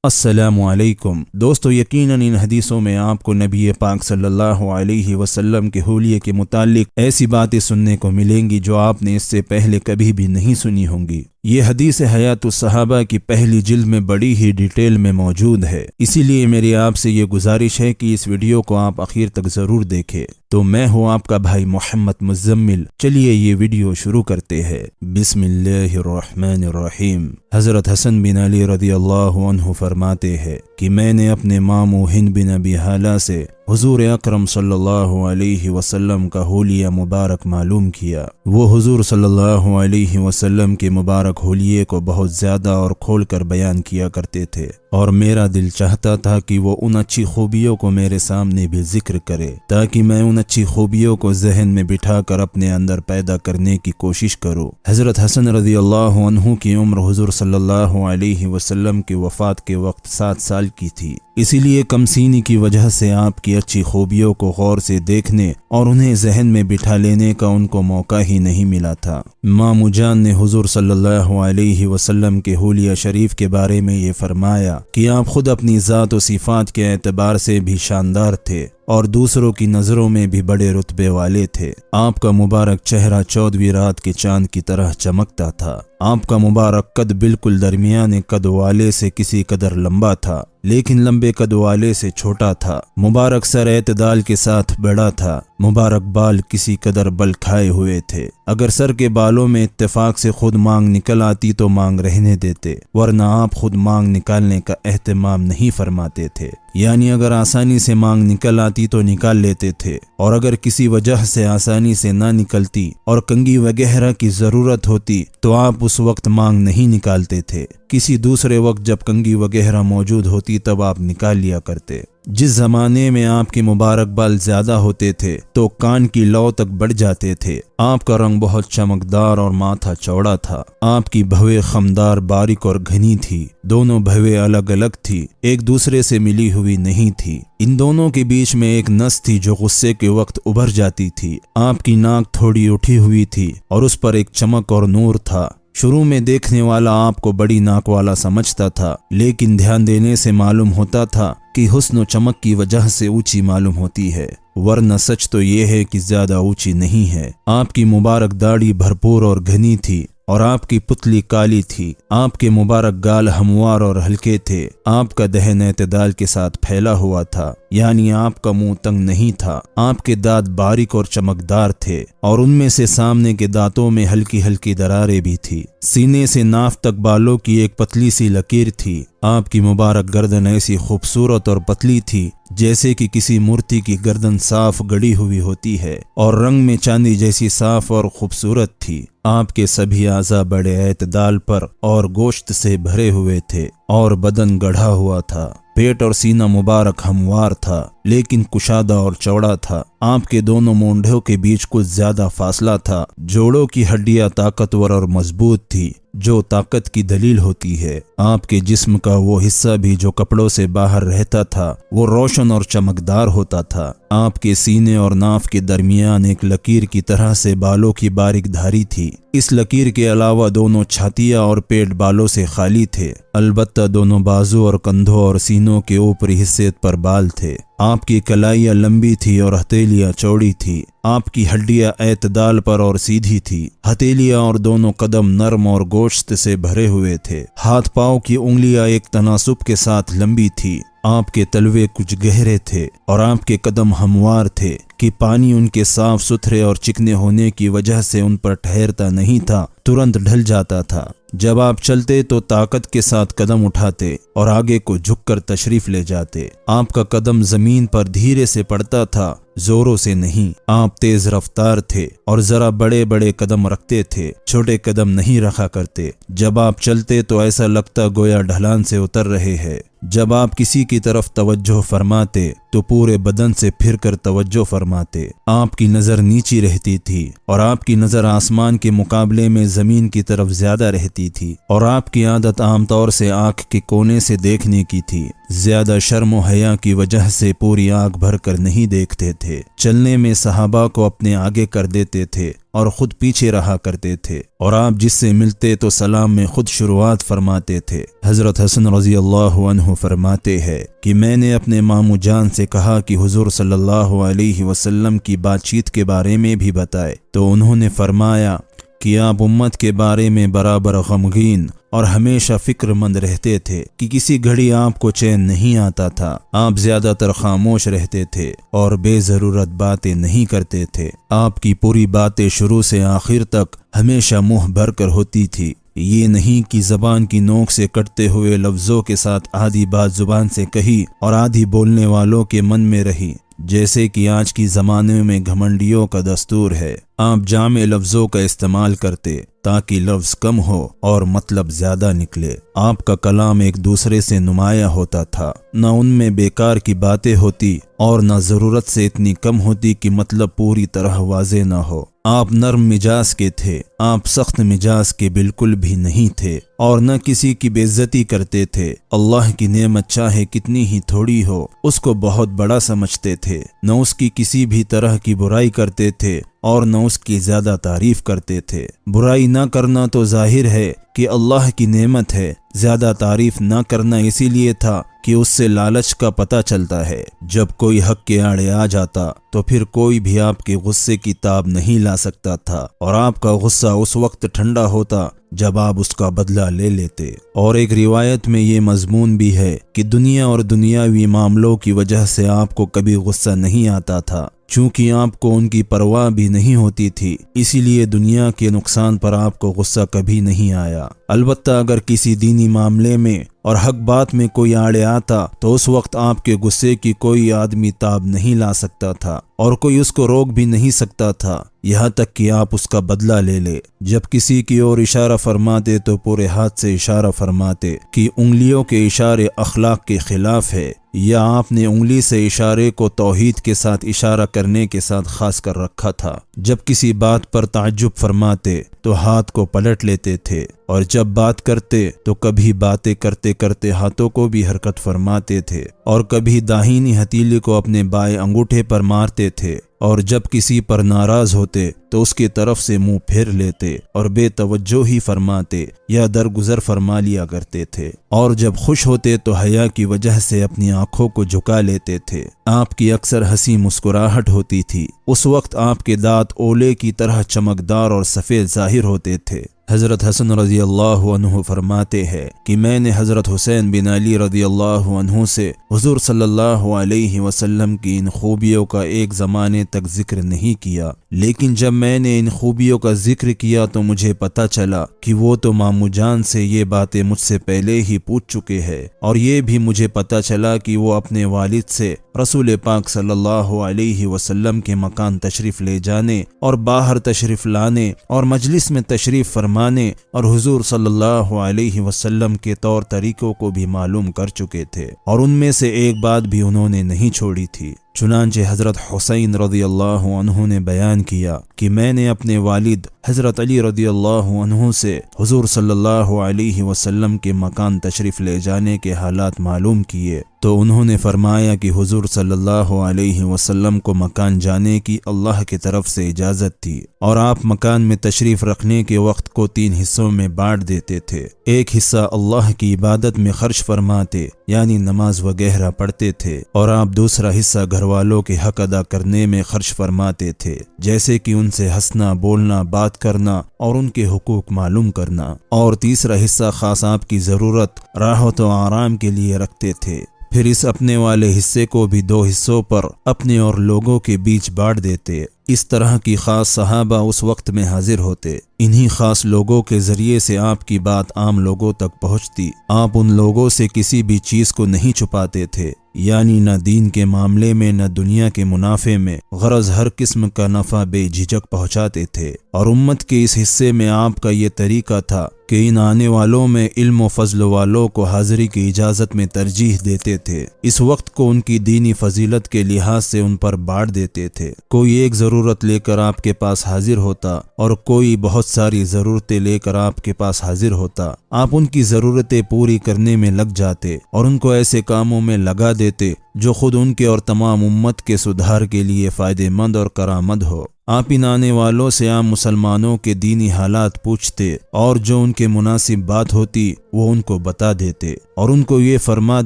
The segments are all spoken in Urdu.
السلام علیکم دوستو، یقیناً ان حدیثوں میں آپ کو نبی پاک صلی اللہ علیہ وسلم کے حلیے کے متعلق ایسی باتیں سننے کو ملیں گی جو آپ نے اس سے پہلے کبھی بھی نہیں سنی ہوں گی۔ یہ حدیث حیات الصحابہ کی پہلی جلد میں بڑی ہی ڈیٹیل میں موجود ہے، اسی لیے میری آپ سے یہ گزارش ہے کہ اس ویڈیو کو آپ آخر تک ضرور دیکھیں۔ تو میں ہوں آپ کا بھائی محمد مزمل، چلیے یہ ویڈیو شروع کرتے ہیں۔ بسم اللہ الرحمن الرحیم۔ حضرت حسن بن علی رضی اللہ عنہ فرماتے ہیں کہ میں نے اپنے ماموں ہند بن ابی حالہ سے حضور اکرم صلی اللہ علیہ وسلم کا حلیہ مبارک معلوم کیا۔ وہ حضور صلی اللہ علیہ وسلم کے مبارک حلیے کو بہت زیادہ اور کھول کر بیان کیا کرتے تھے، اور میرا دل چاہتا تھا کہ وہ ان اچھی خوبیوں کو میرے سامنے بھی ذکر کرے تاکہ میں ان اچھی خوبیوں کو ذہن میں بٹھا کر اپنے اندر پیدا کرنے کی کوشش کروں۔ حضرت حسن رضی اللہ عنہ کی عمر حضور صلی اللہ علیہ وسلم کی وفات کے وقت 7 سال کی تھی، اسی لیے کم سینی کی وجہ سے آپ کی اچھی خوبیوں کو غور سے دیکھنے اور انہیں ذہن میں بٹھا لینے کا ان کو موقع ہی نہیں ملا تھا۔ ماموں جان نے حضور صلی اللہ علیہ وسلم کے حلیہ شریف کے بارے میں یہ فرمایا کہ آپ خود اپنی ذات و صفات کے اعتبار سے بھی شاندار تھے اور دوسروں کی نظروں میں بھی بڑے رتبے والے تھے۔ آپ کا مبارک چہرہ 14ویں رات کے چاند کی طرح چمکتا تھا۔ آپ کا مبارک قد بالکل درمیانے قد والے سے کسی قدر لمبا تھا، لیکن لمبے قد والے سے چھوٹا تھا۔ مبارک سر اعتدال کے ساتھ بڑا تھا۔ مبارک بال کسی قدر بل کھائے ہوئے تھے۔ اگر سر کے بالوں میں اتفاق سے خود مانگ نکل آتی تو مانگ رہنے دیتے، ورنہ آپ خود مانگ نکالنے کا اہتمام نہیں فرماتے تھے، یعنی اگر آسانی سے مانگ نکل آتی تو نکال لیتے تھے، اور اگر کسی وجہ سے آسانی سے نہ نکلتی اور کنگھی وغیرہ کی ضرورت ہوتی تو آپ اس وقت مانگ نہیں نکالتے تھے۔ کسی دوسرے وقت جب کنگھی وغیرہ موجود ہوتی تب آپ نکال لیا کرتے۔ جس زمانے میں آپ کے مبارک بال زیادہ ہوتے تھے تو کان کی لو تک بڑھ جاتے تھے۔ آپ کا رنگ بہت چمکدار اور ماتھا چوڑا تھا۔ آپ کی بھویں خمدار، باریک اور گھنی تھی۔ دونوں بھویں الگ الگ تھی، ایک دوسرے سے ملی ہوئی نہیں تھی۔ ان دونوں کے بیچ میں ایک نس تھی جو غصے کے وقت ابھر جاتی تھی۔ آپ کی ناک تھوڑی اٹھی ہوئی تھی اور اس پر ایک چمک اور نور تھا۔ شروع میں دیکھنے والا آپ کو بڑی ناک والا سمجھتا تھا، لیکن دھیان دینے سے معلوم ہوتا تھا کہ حسن و چمک کی وجہ سے اونچی معلوم ہوتی ہے، ورنہ سچ تو یہ ہے کہ زیادہ اونچی نہیں ہے۔ آپ کی مبارک داڑھی بھرپور اور گھنی تھی اور آپ کی پتلی کالی تھی۔ آپ کے مبارک گال ہموار اور ہلکے تھے۔ آپ کا دہن اعتدال کے ساتھ پھیلا ہوا تھا، یعنی آپ کا منہ تنگ نہیں تھا۔ آپ کے دانت باریک اور چمکدار تھے اور ان میں سے سامنے کے دانتوں میں ہلکی ہلکی دراریں بھی تھی۔ سینے سے ناف تک بالوں کی ایک پتلی سی لکیر تھی۔ آپ کی مبارک گردن ایسی خوبصورت اور پتلی تھی جیسے کہ کسی مورتی کی گردن صاف گڑی ہوئی ہوتی ہے، اور رنگ میں چاندی جیسی صاف اور خوبصورت تھی۔ آپ کے سبھی اعضاء بڑے اعتدال پر اور گوشت سے بھرے ہوئے تھے اور بدن گڑھا ہوا تھا۔ پیٹ اور سینہ مبارک ہموار تھا لیکن کشادہ اور چوڑا تھا۔ آپ کے دونوں مونڈھوں کے بیچ کچھ زیادہ فاصلہ تھا۔ جوڑوں کی ہڈیاں طاقتور اور مضبوط تھی جو طاقت کی دلیل ہوتی ہے۔ آپ کے جسم کا وہ حصہ بھی جو کپڑوں سے باہر رہتا تھا وہ روشن اور چمکدار ہوتا تھا۔ آپ کے سینے اور ناف کے درمیان ایک لکیر کی طرح سے بالوں کی باریک دھاری تھی۔ اس لکیر کے علاوہ دونوں چھاتیاں اور پیٹ بالوں سے خالی تھے، البتہ دونوں بازو اور کندھوں اور سینوں کے اوپری حصے پر بال تھے۔ آپ کی کلائیاں لمبی تھی اور ہتھیلیاں چوڑی تھی۔ آپ کی ہڈیاں اعتدال پر اور سیدھی تھی۔ ہتھیلیاں اور دونوں قدم نرم اور گوشت سے بھرے ہوئے تھے۔ ہاتھ پاؤں کی انگلیاں ایک تناسب کے ساتھ لمبی تھی۔ آپ کے تلوے کچھ گہرے تھے اور آپ کے قدم ہموار تھے کہ پانی ان کے صاف ستھرے اور چکنے ہونے کی وجہ سے ان پر ٹھہرتا نہیں تھا، ترنت ڈھل جاتا تھا۔ جب آپ چلتے تو طاقت کے ساتھ قدم اٹھاتے اور آگے کو جھک کر تشریف لے جاتے۔ آپ کا قدم زمین پر دھیرے سے پڑتا تھا، زوروں سے نہیں۔ آپ تیز رفتار تھے اور ذرا بڑے بڑے قدم رکھتے تھے، چھوٹے قدم نہیں رکھا کرتے۔ جب آپ چلتے تو ایسا لگتا گویا ڈھلان سے اتر رہے ہیں۔ جب آپ کسی کی طرف توجہ فرماتے تو پورے بدن سے پھر کر توجہ فرماتے۔ آپ کی نظر نیچی رہتی تھی اور آپ کی نظر آسمان کے مقابلے میں زمین کی طرف زیادہ رہتی تھی، اور آپ کی عادت عام طور سے آنکھ کے کونے سے دیکھنے کی تھی۔ زیادہ شرم و حیا کی وجہ سے پوری آنکھ بھر کر نہیں دیکھتے تھے۔ چلنے میں صحابہ کو اپنے آگے کر دیتے تھے اور خود پیچھے رہا کرتے تھے، اور آپ جس سے ملتے تو سلام میں خود شروعات فرماتے تھے۔ حضرت حسن رضی اللہ عنہ فرماتے ہیں کہ میں نے اپنے ماموں جان سے کہا کہ حضور صلی اللہ علیہ وسلم کی بات چیت کے بارے میں بھی بتائے، تو انہوں نے فرمایا کہ آپ امت کے بارے میں برابر غمگین اور ہمیشہ فکر مند رہتے تھے کہ کسی گھڑی آپ کو چین نہیں آتا تھا۔ آپ زیادہ تر خاموش رہتے تھے اور بے ضرورت باتیں نہیں کرتے تھے۔ آپ کی پوری باتیں شروع سے آخر تک ہمیشہ منہ بھر کر ہوتی تھی۔ یہ نہیں کہ زبان کی نوک سے کٹتے ہوئے لفظوں کے ساتھ آدھی بات زبان سے کہی اور آدھی بولنے والوں کے من میں رہی، جیسے کہ آج کی زمانے میں گھمنڈیوں کا دستور ہے۔ آپ جامع لفظوں کا استعمال کرتے تاکہ لفظ کم ہو اور مطلب زیادہ نکلے۔ آپ کا کلام ایک دوسرے سے نمایاں ہوتا تھا، نہ ان میں بیکار کی باتیں ہوتی اور نہ ضرورت سے اتنی کم ہوتی کہ مطلب پوری طرح واضح نہ ہو۔ آپ نرم مزاج کے تھے، آپ سخت مزاج کے بالکل بھی نہیں تھے، اور نہ کسی کی بے عزتی کرتے تھے۔ اللہ کی نعمت چاہے کتنی ہی تھوڑی ہو، اس کو بہت بڑا سمجھتے تھے، نہ اس کی کسی بھی طرح کی برائی کرتے تھے اور نہ اس کی زیادہ تعریف کرتے تھے۔ برائی نہ کرنا تو ظاہر ہے کہ اللہ کی نعمت ہے، زیادہ تعریف نہ کرنا اسی لیے تھا کہ اس سے لالچ کا پتہ چلتا ہے۔ جب کوئی حق کے آڑے آ جاتا تو پھر کوئی بھی آپ کے غصے کی تاب نہیں لا سکتا تھا، اور آپ کا غصہ اس وقت ٹھنڈا ہوتا جب آپ اس کا بدلہ لے لیتے۔ اور ایک روایت میں یہ مضمون بھی ہے کہ دنیا اور دنیاوی معاملوں کی وجہ سے آپ کو کبھی غصہ نہیں آتا تھا، چونکہ آپ کو ان کی پرواہ بھی نہیں ہوتی تھی، اسی لیے دنیا کے نقصان پر آپ کو غصہ کبھی نہیں آیا۔ البتہ اگر کسی دینی معاملے میں اور حق بات میں کوئی آڑے آتا تو اس وقت آپ کے غصے کی کوئی آدمی تاب نہیں لا سکتا تھا اور کوئی اس کو روک بھی نہیں سکتا تھا، یہاں تک کہ آپ اس کا بدلہ لے لے۔ جب کسی کی اور اشارہ فرماتے تو پورے ہاتھ سے اشارہ فرماتے کہ انگلیوں کے اشارے اخلاق کے خلاف ہے، یا آپ نے انگلی سے اشارے کو توحید کے ساتھ اشارہ کرنے کے ساتھ خاص کر رکھا تھا۔ جب کسی بات پر تعجب فرماتے تو ہاتھ کو پلٹ لیتے تھے، اور جب بات کرتے تو کبھی باتیں کرتے کرتے ہاتھوں کو بھی حرکت فرماتے تھے، اور کبھی داہنی ہتھیلی کو اپنے بائیں انگوٹھے پر مارتے تھے، اور جب کسی پر ناراض ہوتے تو اس کی طرف سے منہ پھیر لیتے اور بے توجہ ہی فرماتے یا درگزر فرما لیا کرتے تھے، اور جب خوش ہوتے تو حیا کی وجہ سے اپنی آنکھوں کو جھکا لیتے تھے۔ آپ کی اکثر ہنسی مسکراہٹ ہوتی تھی، اس وقت آپ کے دانت اولے کی طرح چمکدار اور سفید ظاہر ہوتے تھے۔ حضرت حسن رضی اللہ عنہ فرماتے ہیں کہ میں نے حضرت حسین بن علی رضی اللہ عنہ سے حضور صلی اللہ علیہ وسلم کی ان خوبیوں کا ایک زمانے تک ذکر نہیں کیا، لیکن جب میں نے ان خوبیوں کا ذکر کیا تو مجھے پتہ چلا کہ وہ تو ماموں جان سے یہ باتیں مجھ سے پہلے ہی پوچھ چکے ہیں، اور یہ بھی مجھے پتہ چلا کہ وہ اپنے والد سے رسول پاک صلی اللہ علیہ وسلم کے مکان تشریف لے جانے اور باہر تشریف لانے اور مجلس میں تشریف فرمانے اور حضور صلی اللہ علیہ وسلم کے طور طریقوں کو بھی معلوم کر چکے تھے، اور ان میں سے ایک بات بھی انہوں نے نہیں چھوڑی تھی۔ چنانچہ حضرت حسین رضی اللہ عنہ نے بیان کیا کہ میں نے اپنے والد حضرت علی رضی اللہ عنہ سے حضور صلی اللہ علیہ وسلم کے مکان تشریف لے جانے کے حالات معلوم کیے، تو انہوں نے فرمایا کہ حضور صلی اللہ علیہ وسلم کو مکان جانے کی اللہ کی طرف سے اجازت تھی، اور آپ مکان میں تشریف رکھنے کے وقت کو 3 حصوں میں بانٹ دیتے تھے۔ ایک حصہ اللہ کی عبادت میں خرچ فرماتے، یعنی نماز وغیرہ پڑھتے تھے، اور آپ دوسرا حصہ گھر والوں کے حق ادا کرنے میں خرچ فرماتے تھے، جیسے کہ ان سے ہنسنا، بولنا، بات کرنا اور ان کے حقوق معلوم کرنا، اور تیسرا حصہ خاص آپ کی ضرورت، راحت و آرام کے لیے رکھتے تھے۔ پھر اس اپنے والے حصے کو بھی 2 حصوں پر اپنے اور لوگوں کے بیچ بانٹ دیتے۔ اس طرح کی خاص صحابہ اس وقت میں حاضر ہوتے، انہی خاص لوگوں کے ذریعے سے آپ کی بات عام لوگوں تک پہنچتی۔ آپ ان لوگوں سے کسی بھی چیز کو نہیں چھپاتے تھے، یعنی نہ دین کے معاملے میں نہ دنیا کے منافع میں، غرض ہر قسم کا نفع بے جھجک پہنچاتے تھے۔ اور امت کے اس حصے میں آپ کا یہ طریقہ تھا کہ کہ ان آنے والوں میں علم و فضل والوں کو حاضری کی اجازت میں ترجیح دیتے تھے۔ اس وقت کو ان کی دینی فضیلت کے لحاظ سے ان پر بانٹ دیتے تھے۔ کوئی ایک ضرورت لے کر آپ کے پاس حاضر ہوتا اور کوئی بہت ساری ضرورتیں لے کر آپ کے پاس حاضر ہوتا۔ آپ ان کی ضرورتیں پوری کرنے میں لگ جاتے اور ان کو ایسے کاموں میں لگا دیتے جو خود ان کے اور تمام امت کے سدھار کے لیے فائدہ مند اور کارآمد ہو۔ آپ ان آنے والوں سے عام مسلمانوں کے دینی حالات پوچھتے اور جو ان کے مناسب بات ہوتی وہ ان کو بتا دیتے اور ان کو یہ فرما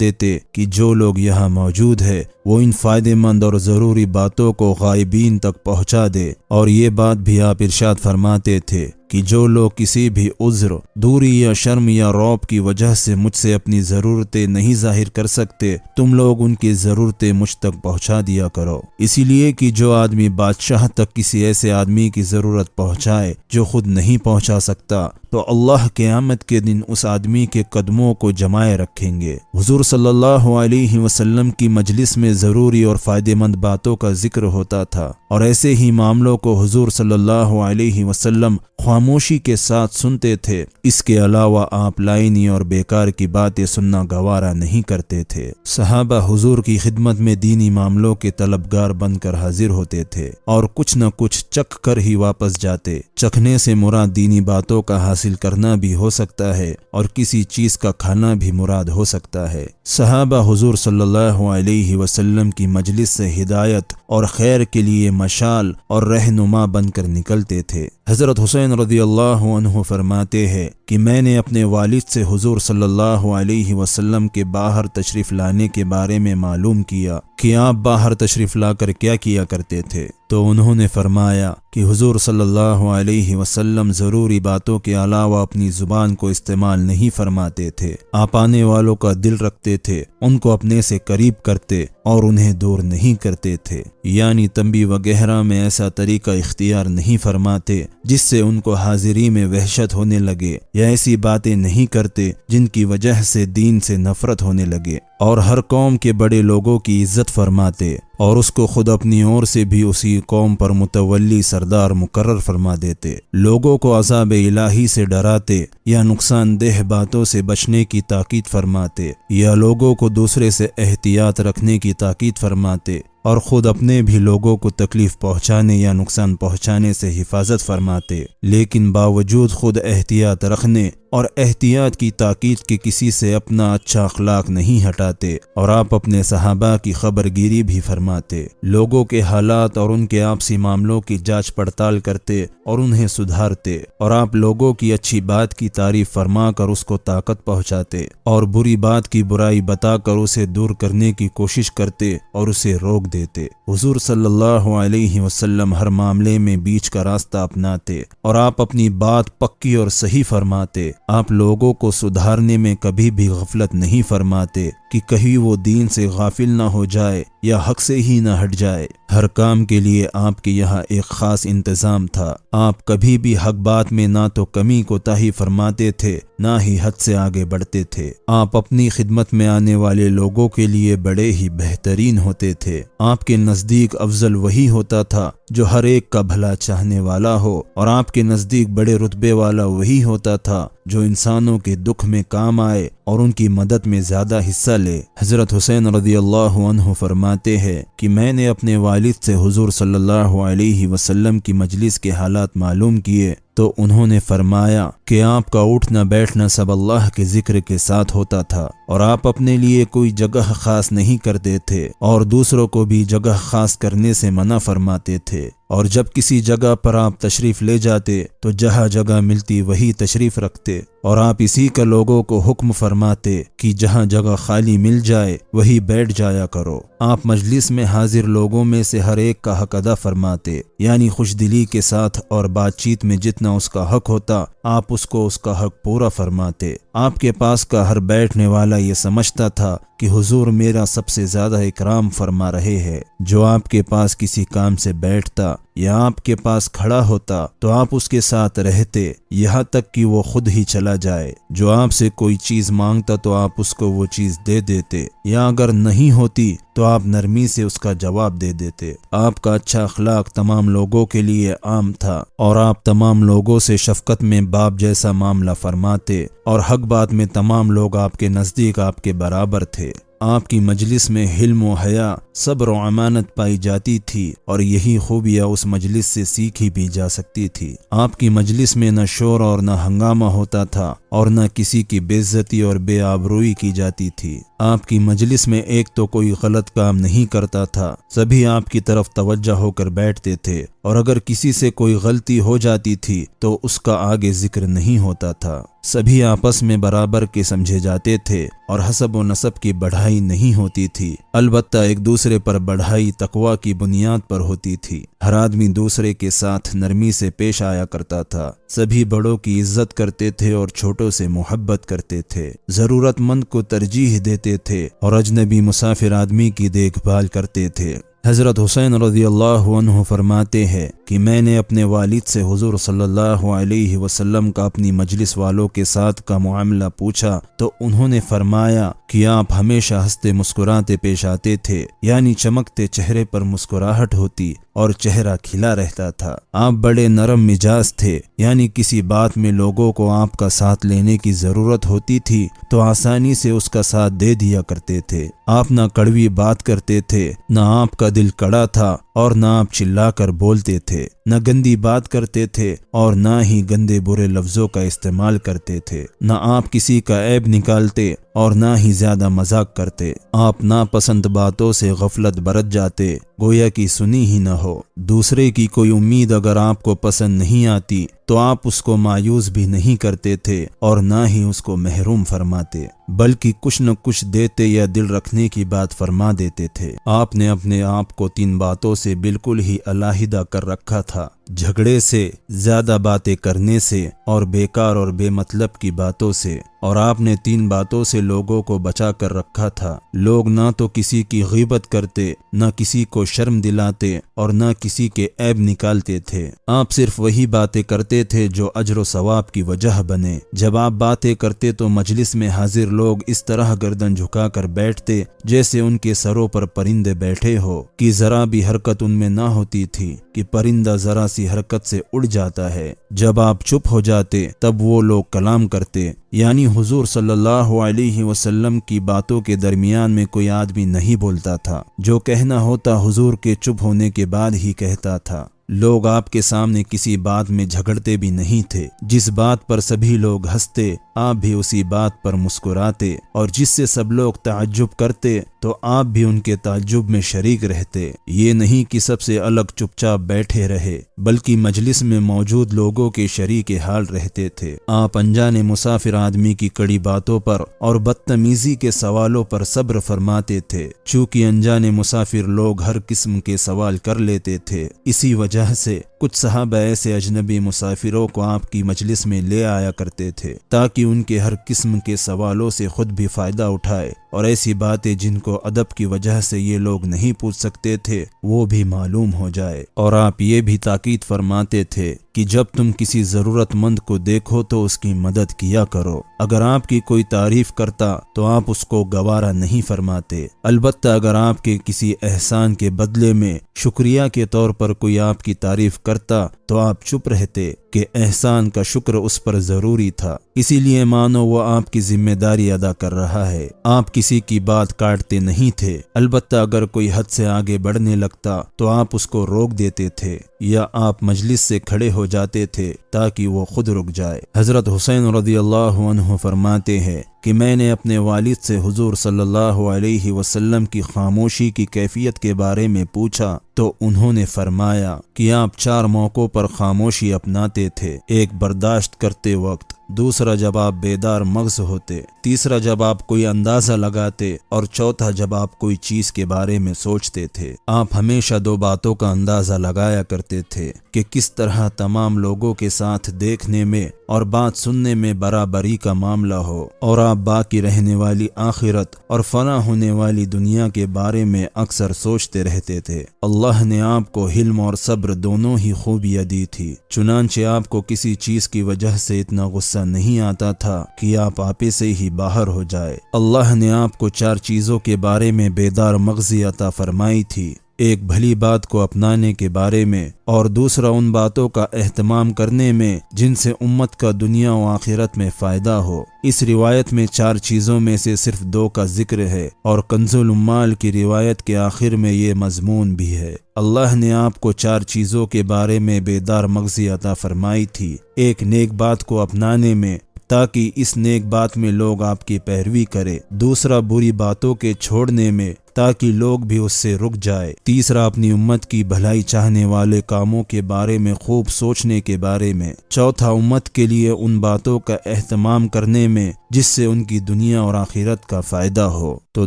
دیتے کہ جو لوگ یہاں موجود ہے وہ ان فائدہ مند اور ضروری باتوں کو غائبین تک پہنچا دے۔ اور یہ بات بھی آپ ارشاد فرماتے تھے کہ جو لوگ کسی بھی عذر، دوری یا شرم یا رعب کی وجہ سے مجھ سے اپنی ضرورتیں نہیں ظاہر کر سکتے، تم لوگ ان کی ضرورتیں مجھ تک پہنچا دیا کرو۔ اسی لیے کہ جو آدمی بادشاہ تک کسی ایسے آدمی کی ضرورت پہنچائے جو خود نہیں پہنچا سکتا تو اللہ قیامت کے دن اس آدمی کے قدموں کو جمائے رکھیں گے۔ حضور صلی اللہ علیہ وسلم کی مجلس میں ضروری اور فائدہ مند باتوں کا ذکر ہوتا تھا اور ایسے ہی معاملوں کو حضور صلی اللہ علیہ وسلم خاموشی کے ساتھ سنتے تھے۔ اس کے علاوہ آپ لائنی اور بیکار کی باتیں سننا گوارا نہیں کرتے تھے۔ صحابہ حضور کی خدمت میں دینی معاملوں کے طلبگار بن کر حاضر ہوتے تھے اور کچھ نہ کچھ چکھ کر ہی واپس جاتے۔ چکھنے سے مراد دینی باتوں کا حاصل کرنا بھی ہو سکتا ہے اور کسی چیز کا کھانا بھی مراد ہو سکتا ہے۔ صحابہ حضور صلی اللہ علیہ وسلم کی مجلس سے ہدایت اور خیر کے لیے مشال اور رہنما بن کر نکلتے تھے۔ حضرت حسین رضی اللہ عنہ فرماتے ہیں کہ میں نے اپنے والد سے حضور صلی اللہ علیہ وسلم کے باہر تشریف لانے کے بارے میں معلوم کیا کہ آپ باہر تشریف لا کر کیا کیا کرتے تھے، تو انہوں نے فرمایا کہ حضور صلی اللہ علیہ وسلم ضروری باتوں کے علاوہ اپنی زبان کو استعمال نہیں فرماتے تھے۔ آپ آنے والوں کا دل رکھتے تھے، ان کو اپنے سے قریب کرتے اور انہیں دور نہیں کرتے تھے، یعنی تنبیہ وغیرہ میں ایسا طریقہ اختیار نہیں فرماتے جس سے ان کو حاضری میں وحشت ہونے لگے، یا ایسی باتیں نہیں کرتے جن کی وجہ سے دین سے نفرت ہونے لگے، اور ہر قوم کے بڑے لوگوں کی عزت فرماتے اور اس کو خود اپنی اور سے بھی اسی قوم پر متولی سردار مقرر فرما دیتے۔ لوگوں کو عذاب الہی سے ڈراتے یا نقصان دہ باتوں سے بچنے کی تاکید فرماتے، یا لوگوں کو دوسرے سے احتیاط رکھنے کی تاکید فرماتے، اور خود اپنے بھی لوگوں کو تکلیف پہنچانے یا نقصان پہنچانے سے حفاظت فرماتے، لیکن باوجود خود احتیاط رکھنے اور احتیاط کی تاکید کے کسی سے اپنا اچھا اخلاق نہیں ہٹاتے، اور آپ اپنے صحابہ کی خبر گیری بھی فرماتے، لوگوں کے حالات اور ان کے آپسی معاملوں کی جانچ پڑتال کرتے اور انہیں سدھارتے، اور آپ لوگوں کی اچھی بات کی تعریف فرما کر اس کو طاقت پہنچاتے اور بری بات کی برائی بتا کر اسے دور کرنے کی کوشش کرتے اور اسے روک دیتے۔ حضور صلی اللہ علیہ وسلم ہر معاملے میں بیچ کا راستہ اپناتے اور آپ اپنی بات پکی اور صحیح فرماتے۔ آپ لوگوں کو سدھارنے میں کبھی بھی غفلت نہیں فرماتے کہ کہیں وہ دین سے غافل نہ ہو جائے یا حق سے ہی نہ ہٹ جائے۔ ہر کام کے لیے آپ کے یہاں ایک خاص انتظام تھا۔ آپ کبھی بھی حق بات میں نہ تو کمی کوتاہی فرماتے تھے نہ ہی حد سے آگے بڑھتے تھے۔ آپ اپنی خدمت میں آنے والے لوگوں کے لیے بڑے ہی بہترین ہوتے تھے۔ آپ کے نزدیک افضل وہی ہوتا تھا جو ہر ایک کا بھلا چاہنے والا ہو، اور آپ کے نزدیک بڑے رتبے والا وہی ہوتا تھا جو انسانوں کے دکھ میں کام آئے اور ان کی مدد میں زیادہ حصہ لے۔ حضرت حسین رضی اللہ عنہ فرماتے ہیں کہ میں نے اپنے والد سے حضور صلی اللہ علیہ وسلم کی مجلس کے حالات معلوم کیے تو انہوں نے فرمایا کہ آپ کا اٹھنا بیٹھنا سب اللہ کے ذکر کے ساتھ ہوتا تھا، اور آپ اپنے لیے کوئی جگہ خاص نہیں کرتے تھے اور دوسروں کو بھی جگہ خاص کرنے سے منع فرماتے تھے، اور جب کسی جگہ پر آپ تشریف لے جاتے تو جہاں جگہ ملتی وہی تشریف رکھتے، اور آپ اسی کا لوگوں کو حکم فرماتے کہ جہاں جگہ خالی مل جائے وہی بیٹھ جایا کرو۔ آپ مجلس میں حاضر لوگوں میں سے ہر ایک کا حق ادا فرماتے، یعنی خوش دلی کے ساتھ، اور بات چیت میں جتنا اس کا حق ہوتا آپ اس کو اس کا حق پورا فرماتے۔ آپ کے پاس کا ہر بیٹھنے والا یہ سمجھتا تھا کہ حضور میرا سب سے زیادہ اکرام فرما رہے ہیں۔ جو آپ کے پاس کسی کام سے بیٹھتا یا آپ کے پاس کھڑا ہوتا تو آپ اس کے ساتھ رہتے یہاں تک کہ وہ خود ہی چلا جائے۔ جو آپ سے کوئی چیز مانگتا تو آپ اس کو وہ چیز دے دیتے، یا اگر نہیں ہوتی تو آپ نرمی سے اس کا جواب دے دیتے۔ آپ کا اچھا اخلاق تمام لوگوں کے لیے عام تھا اور آپ تمام لوگوں سے شفقت میں باپ جیسا معاملہ فرماتے اور حق بات میں تمام لوگ آپ کے نزدیک آپ کے برابر تھے۔ آپ کی مجلس میں حلم و حیا، صبر و امانت پائی جاتی تھی اور یہی خوبیاں اس مجلس سے سیکھی بھی جا سکتی تھی۔ آپ کی مجلس میں نہ شور اور نہ ہنگامہ ہوتا تھا اور نہ کسی کی بے عزتی اور بے آبروئی کی جاتی تھی۔ آپ کی مجلس میں ایک تو کوئی غلط کام نہیں کرتا تھا، سبھی آپ کی طرف توجہ ہو کر بیٹھتے تھے اور اگر کسی سے کوئی غلطی ہو جاتی تھی تو اس کا آگے ذکر نہیں ہوتا تھا۔ سبھی آپس میں برابر کے سمجھے جاتے تھے اور حسب و نسب کی بڑھائی نہیں ہوتی تھی، البتہ ایک دوسرے پر بڑھائی تقویٰ کی بنیاد پر ہوتی تھی۔ ہر آدمی دوسرے کے ساتھ نرمی سے پیش آیا کرتا تھا، سبھی بڑوں کی عزت کرتے تھے اور چھوٹوں سے محبت کرتے تھے، ضرورت مند کو ترجیح دیتے تھے اور اجنبی مسافر آدمی کی دیکھ بھال کرتے تھے۔ حضرت حسین رضی اللہ عنہ فرماتے ہیں کہ میں نے اپنے والد سے حضور صلی اللہ علیہ وسلم کا اپنی مجلس والوں کے ساتھ کا معاملہ پوچھا تو انہوں نے فرمایا کہ آپ ہمیشہ ہنستے مسکراتے پیش آتے تھے، یعنی چمکتے چہرے پر مسکراہٹ ہوتی اور چہرہ کھلا رہتا تھا۔ آپ بڑے نرم مزاج تھے، یعنی کسی بات میں لوگوں کو آپ کا ساتھ لینے کی ضرورت ہوتی تھی تو آسانی سے اس کا ساتھ دے دیا کرتے تھے۔ آپ نہ کڑوی بات کرتے تھے، نہ آپ کا دل کڑا تھا اور نہ آپ چلا کر بولتے تھے، نہ گندی بات کرتے تھے اور نہ ہی گندے برے لفظوں کا استعمال کرتے تھے، نہ آپ کسی کا عیب نکالتے اور نہ ہی زیادہ مذاق کرتے۔ آپ ناپسند باتوں سے غفلت برت جاتے، گویا کی سنی ہی نہ ہو۔ دوسرے کی کوئی امید اگر آپ کو پسند نہیں آتی تو آپ اس کو مایوس بھی نہیں کرتے تھے اور نہ ہی اس کو محروم فرماتے، بلکہ کچھ نہ کچھ دیتے یا دل رکھنے کی بات فرما دیتے تھے۔ آپ نے اپنے آپ کو 3 باتوں سے بالکل ہی علیحدہ کر رکھا تھا: جھگڑے سے، زیادہ باتیں کرنے سے اور بیکار اور بے مطلب کی باتوں سے۔ اور آپ نے 3 باتوں سے لوگوں کو بچا کر رکھا تھا۔ لوگ نہ تو کسی کی غیبت کرتے، نہ کسی کو شرم دلاتے اور نہ کسی کے عیب نکالتے تھے۔ آپ صرف وہی باتیں کرتے تھے جو اجر و ثواب کی وجہ بنے۔ جب آپ باتیں کرتے تو مجلس میں حاضر لوگ اس طرح گردن جھکا کر بیٹھتے جیسے ان کے سروں پر پرندے بیٹھے ہو، کہ ذرا بھی حرکت ان میں نہ ہوتی تھی کہ پرندہ ذرا سی حرکت سے اڑ جاتا ہے۔ جب آپ چپ ہو جاتے تب وہ لوگ کلام کرتے، یعنی حضور صلی اللہ علیہ وسلم کی باتوں کے درمیان میں کوئی آدمی نہیں بولتا تھا، جو کہنا ہوتا حضور کے چپ ہونے کے بعد ہی کہتا تھا۔ لوگ آپ کے سامنے کسی بات میں جھگڑتے بھی نہیں تھے، جس بات پر سبھی لوگ ہنستے آپ بھی اسی بات پر مسکراتے، اور جس سے سب لوگ تعجب کرتے تو آپ بھی ان کے تعجب میں شریک رہتے۔ یہ نہیں کہ سب سے الگ چپ چاپ بیٹھے رہے، بلکہ مجلس میں موجود لوگوں کے شریک حال رہتے تھے۔ آپ انجانے مسافر آدمی کی کڑی باتوں پر اور بدتمیزی کے سوالوں پر صبر فرماتے تھے، چونکہ انجانے مسافر لوگ ہر قسم کے سوال کر لیتے تھے۔ اسی وجہ سے کچھ صحابہ ایسے اجنبی مسافروں کو آپ کی مجلس میں لے آیا کرتے تھے تاکہ ان کے ہر قسم کے سوالوں سے خود بھی فائدہ اٹھائے اور ایسی باتیں جن کو ادب کی وجہ سے یہ لوگ نہیں پوچھ سکتے تھے وہ بھی معلوم ہو جائے۔ اور آپ یہ بھی تاکید فرماتے تھے کہ جب تم کسی ضرورت مند کو دیکھو تو اس کی مدد کیا کرو۔ اگر آپ کی کوئی تعریف کرتا تو آپ اس کو گوارا نہیں فرماتے، البتہ اگر آپ کے کسی احسان کے بدلے میں شکریہ کے طور پر کوئی آپ کی تعریف کرتا تو آپ چپ رہتے کہ احسان کا شکر اس پر ضروری تھا، اسی لیے مانو وہ آپ کی ذمہ داری ادا کر رہا ہے۔ آپ کسی کی بات کاٹتے نہیں تھے، البتہ اگر کوئی حد سے آگے بڑھنے لگتا تو آپ اس کو روک دیتے تھے یا آپ مجلس سے کھڑے ہو جاتے تھے تاکہ وہ خود رک جائے۔ حضرت حسین رضی اللہ عنہ فرماتے ہیں کہ میں نے اپنے والد سے حضور صلی اللہ علیہ وسلم کی خاموشی کی کیفیت کے بارے میں پوچھا تو انہوں نے فرمایا کہ آپ 4 موقعوں پر خاموشی اپناتے تھے: ایک برداشت کرتے وقت، دوسرا جب آپ بیدار مغز ہوتے، تیسرا جب آپ کوئی اندازہ لگاتے اور چوتھا جب آپ کوئی چیز کے بارے میں سوچتے تھے۔ آپ ہمیشہ 2 باتوں کا اندازہ لگایا کرتے تھے کہ کس طرح تمام لوگوں کے ساتھ دیکھنے میں اور بات سننے میں برابری کا معاملہ ہو، اور آپ آپ باقی رہنے والی آخرت اور فنا ہونے والی دنیا کے بارے میں اکثر سوچتے رہتے تھے۔ اللہ نے آپ کو حلم اور صبر دونوں ہی خوبیاں دی تھی، چنانچہ آپ کو کسی چیز کی وجہ سے اتنا غصہ نہیں آتا تھا کہ آپ آپے سے ہی باہر ہو جائے۔ اللہ نے آپ کو 4 چیزوں کے بارے میں بیدار مغزی عطا فرمائی تھی، ایک بھلی بات کو اپنانے کے بارے میں، اور دوسرا ان باتوں کا اہتمام کرنے میں جن سے امت کا دنیا و آخرت میں فائدہ ہو۔ اس روایت میں 4 چیزوں میں سے صرف 2 کا ذکر ہے، اور کنز العمال کی روایت کے آخر میں یہ مضمون بھی ہے۔ اللہ نے آپ کو 4 چیزوں کے بارے میں بیدار مغزی عطا فرمائی تھی، ایک نیک بات کو اپنانے میں تاکہ اس نیک بات میں لوگ آپ کی پیروی کرے، دوسرا بری باتوں کے چھوڑنے میں تاکہ لوگ بھی اس سے رک جائے، تیسرا اپنی امت کی بھلائی چاہنے والے کاموں کے بارے میں خوب سوچنے کے بارے میں، چوتھا امت کے لیے ان باتوں کا اہتمام کرنے میں جس سے ان کی دنیا اور آخرت کا فائدہ ہو۔ تو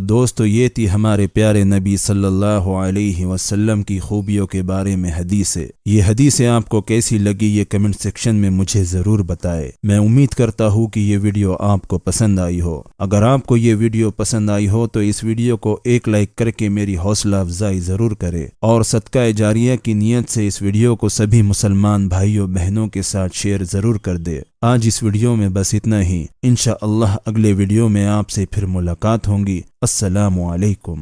دوستو، یہ تھی ہمارے پیارے نبی صلی اللہ علیہ وسلم کی خوبیوں کے بارے میں حدیثیں۔ یہ حدیثیں آپ کو کیسی لگی یہ کمنٹ سیکشن میں مجھے ضرور بتائے۔ میں امید کرتا ہوں کہ یہ ویڈیو آپ کو پسند آئی ہو۔ اگر آپ کو یہ ویڈیو پسند آئی ہو تو اس ویڈیو کو ایک لائک کر کے میری حوصلہ افزائی ضرور کرے، اور صدقہ جاریہ کی نیت سے اس ویڈیو کو سبھی مسلمان بھائیوں بہنوں کے ساتھ شیئر ضرور کر دے۔ آج اس ویڈیو میں بس اتنا ہی، انشاءاللہ اگلے ویڈیو میں آپ سے پھر ملاقات ہوگی۔ السلام علیکم۔